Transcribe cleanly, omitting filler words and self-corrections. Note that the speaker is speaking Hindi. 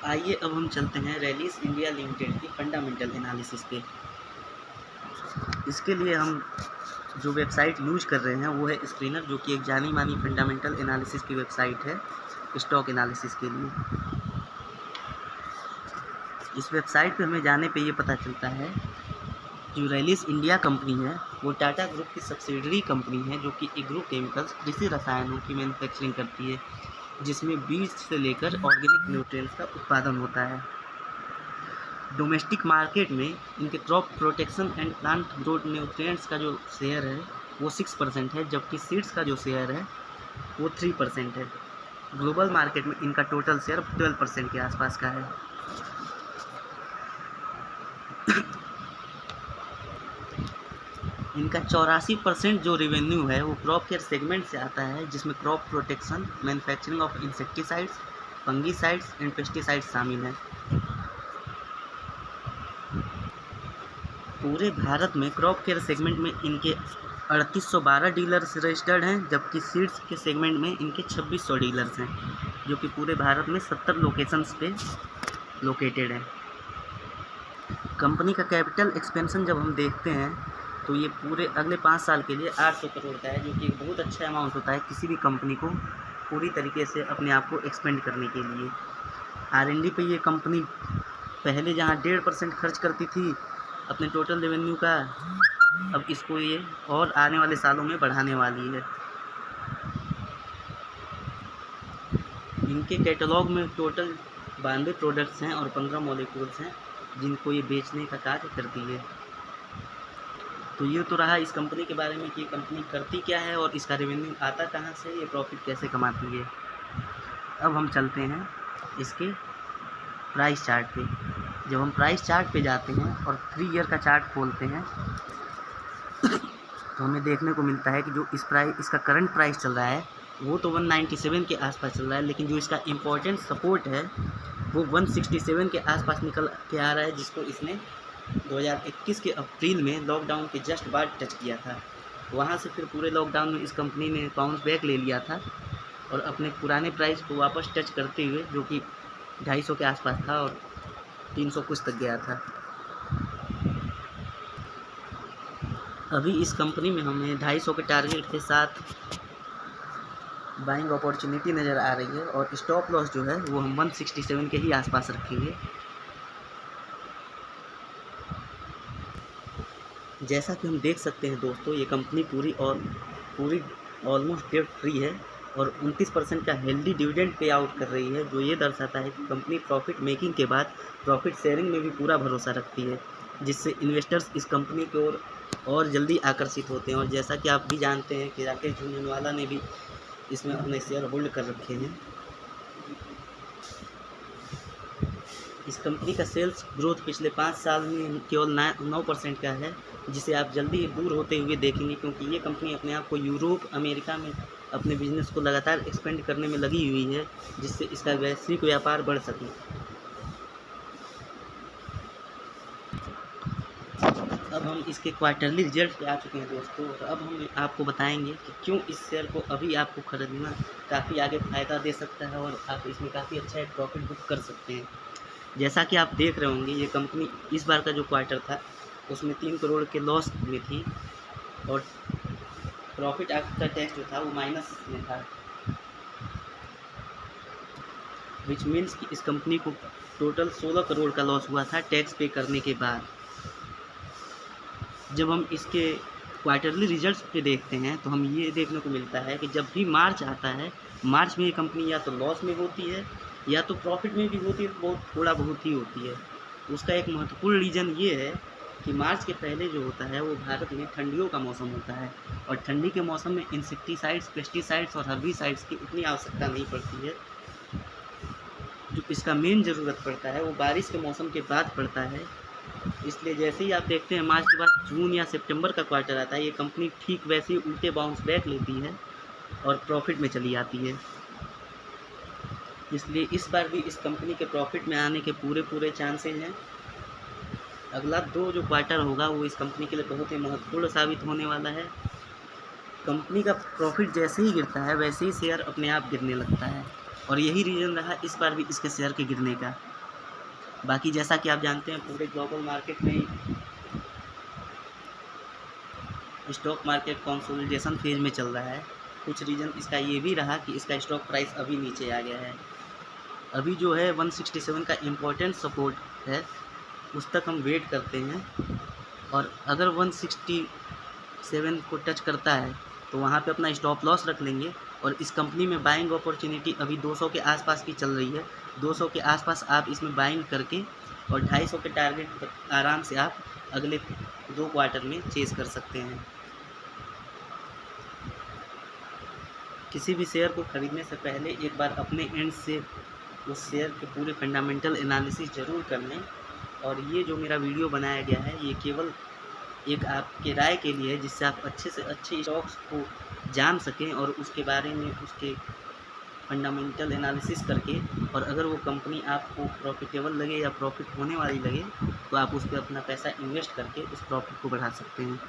आइए अब हम चलते हैं रैलीस इंडिया लिमिटेड की फंडामेंटल एनालिसिस पे। इसके लिए हम जो वेबसाइट यूज कर रहे हैं वो है स्क्रीनर, जो कि एक जानी मानी फंडामेंटल एनालिसिस की वेबसाइट है स्टॉक एनालिसिस के लिए। इस वेबसाइट पे हमें जाने पे ये पता चलता है जो रैलीस इंडिया कंपनी है वो टाटा ग्रुप की सब्सिडरी कंपनी है, जो कि एग्रो केमिकल्स कृषि रसायनों की मैन्युफैक्चरिंग करती है, जिसमें बीज से लेकर ऑर्गेनिक न्यूट्रिएंट्स का उत्पादन होता है। डोमेस्टिक मार्केट में इनके crop protection and plant growth nutrients का जो शेयर है वो 6% है, जबकि सीड्स का जो शेयर है वो 3% है। ग्लोबल मार्केट में इनका टोटल शेयर 12% के आसपास का है। इनका 84% जो रेवेन्यू है वो क्रॉप केयर सेगमेंट से आता है, जिसमें crop protection, manufacturing of insecticides, fungicides and pesticides शामिल हैं। पूरे भारत में क्रॉप केयर सेगमेंट में इनके 3812 डीलर्स रजिस्टर्ड हैं, जबकि सीड्स के सेगमेंट में इनके 2600 डीलर्स हैं, जो कि पूरे भारत में 70 लोकेशंस पे लोकेटेड है। कंपनी का कैपिटल एक्सपेंशन जब हम देखते हैं तो ये पूरे अगले 5 साल के लिए 800 करोड़ का है, जो कि एक बहुत अच्छा अमाउंट होता है किसी भी कंपनी को पूरी तरीके से अपने आप को एक्सपेंड करने के लिए। R&D पे ये कंपनी पहले जहाँ 1.5% खर्च करती थी अपने टोटल रेवेन्यू का, अब इसको ये और आने वाले सालों में बढ़ाने वाली है। इनके कैटलॉग में टोटल 92 प्रोडक्ट्स हैं और 15 मॉलिक्यूल्स हैं जिनको ये बेचने का कार्य करती है। तो ये तो रहा इस कंपनी के बारे में कि ये कंपनी करती क्या है और इसका रेवेन्यू आता कहाँ से, ये प्रॉफिट कैसे कमाती है। अब हम चलते हैं इसके प्राइस चार्ट पे। जब हम प्राइस चार्ट पे जाते हैं और 3 ईयर का चार्ट खोलते हैं तो हमें देखने को मिलता है कि जो इसका करंट प्राइस चल रहा है वो तो 197 के आसपास चल रहा है, लेकिन जो इसका इम्पोर्टेंट सपोर्ट है वो 167 के आसपास निकल के आ रहा है, जिसको इसने 2021 के अप्रैल में लॉकडाउन के जस्ट बाद टच किया था। वहाँ से फिर पूरे लॉकडाउन में इस कंपनी ने बाउंस बैक ले लिया था और अपने पुराने प्राइस को वापस टच करते हुए, जो कि 250 के आसपास था और 300 कुछ तक गया था। अभी इस कंपनी में हमें 250 के टारगेट के साथ बाइंग अपॉर्चुनिटी नज़र आ रही है और स्टॉप लॉस जो है वो हम 167 के ही आसपास रखेंगे। जैसा कि हम देख सकते हैं दोस्तों, ये कंपनी पूरी ऑलमोस्ट डेट फ्री है और 29% का हेल्दी डिविडेंड पे आउट कर रही है, जो ये दर्शाता है कि कंपनी प्रॉफिट मेकिंग के बाद प्रॉफिट शेयरिंग में भी पूरा भरोसा रखती है, जिससे इन्वेस्टर्स इस कंपनी की ओर और जल्दी आकर्षित होते हैं। और जैसा कि आप भी जानते हैं कि राकेश झुनझुनवाला ने भी इसमें अपने शेयर होल्ड कर रखे हैं। इस कंपनी का सेल्स ग्रोथ पिछले 5 साल में केवल 9% का है, जिसे आप जल्दी ही दूर होते हुए देखेंगे, क्योंकि ये कंपनी अपने आप को यूरोप, अमेरिका में अपने बिजनेस को लगातार एक्सपेंड करने में लगी हुई है, जिससे इसका वैश्विक व्यापार बढ़ सके। अब हम इसके क्वार्टरली रिजल्ट पे आ चुके हैं दोस्तों, तो अब हम आपको बताएंगे कि क्यों इस शेयर को अभी आपको खरीदना काफ़ी आगे फ़ायदा दे सकता है और आप इसमें काफ़ी अच्छा एक प्रॉफिट बुक कर सकते हैं। जैसा कि आप देख रहे होंगे, ये कंपनी इस बार का जो क्वार्टर था उसमें 3 करोड़ के लॉस में थी और प्रॉफिट आफ्टर टैक्स जो था वो माइनस में था, विच मीन्स कि इस कंपनी को टोटल 16 करोड़ का लॉस हुआ था टैक्स पे करने के बाद। जब हम इसके क्वार्टरली रिजल्ट्स पे देखते हैं तो हम ये देखने को मिलता है कि जब भी मार्च आता है, मार्च में ये कंपनी या तो लॉस में होती है या तो प्रॉफिट में भी होती है, बहुत थोड़ा बहुत ही होती है। उसका एक महत्वपूर्ण रीज़न ये है कि मार्च के पहले जो होता है वो भारत में ठंडियों का मौसम होता है और ठंडी के मौसम में इंसेक्टिसाइड्स, पेस्टिसाइड्स और हर्बिसाइड्स की उतनी आवश्यकता नहीं पड़ती है। जो इसका मेन ज़रूरत पड़ता है वो बारिश के मौसम के बाद पड़ता है। इसलिए जैसे ही आप देखते हैं मार्च के बाद जून या सितंबर का क्वार्टर आता है, ये कंपनी ठीक वैसे ही उल्टे बाउंस बैक लेती है और प्रॉफिट में चली आती है। इसलिए इस बार भी इस कंपनी के प्रॉफिट में आने के पूरे चांसेस हैं। अगला 2 जो क्वार्टर होगा वो इस कंपनी के लिए बहुत ही महत्वपूर्ण साबित होने वाला है। कंपनी का प्रॉफिट जैसे ही गिरता है वैसे ही शेयर अपने आप गिरने लगता है और यही रीज़न रहा इस बार भी इसके शेयर के गिरने का। बाकी जैसा कि आप जानते हैं पूरे ग्लोबल मार्केट में स्टॉक मार्केट कंसोलिडेशन फेज में चल रहा है। कुछ रीज़न इसका ये भी रहा कि इसका स्टॉक प्राइस अभी नीचे आ गया है। अभी जो है 167 का इम्पोर्टेंट सपोर्ट है, उस तक हम वेट करते हैं, और अगर 167 को टच करता है तो वहाँ पे अपना स्टॉप लॉस रख लेंगे। और इस कंपनी में बाइंग अपॉर्चुनिटी अभी 200 के आसपास की चल रही है। 200 के आसपास आप इसमें बाइंग करके और 250 के टारगेट पर आराम से आप अगले 2 क्वार्टर में चेज़ कर सकते हैं। किसी भी शेयर को ख़रीदने से पहले एक बार अपने एंड से उस शेयर के पूरे फंडामेंटल एनालिसिस ज़रूर कर लें। और ये जो मेरा वीडियो बनाया गया है ये केवल एक आपके राय के लिए है, जिससे आप अच्छे से अच्छे स्टॉक्स को जान सकें और उसके बारे में उसके फंडामेंटल एनालिसिस करके, और अगर वो कंपनी आपको प्रॉफिटेबल लगे या प्रॉफिट होने वाली लगे तो आप उस पर अपना पैसा इन्वेस्ट करके उस प्रॉफिट को बढ़ा सकते हैं।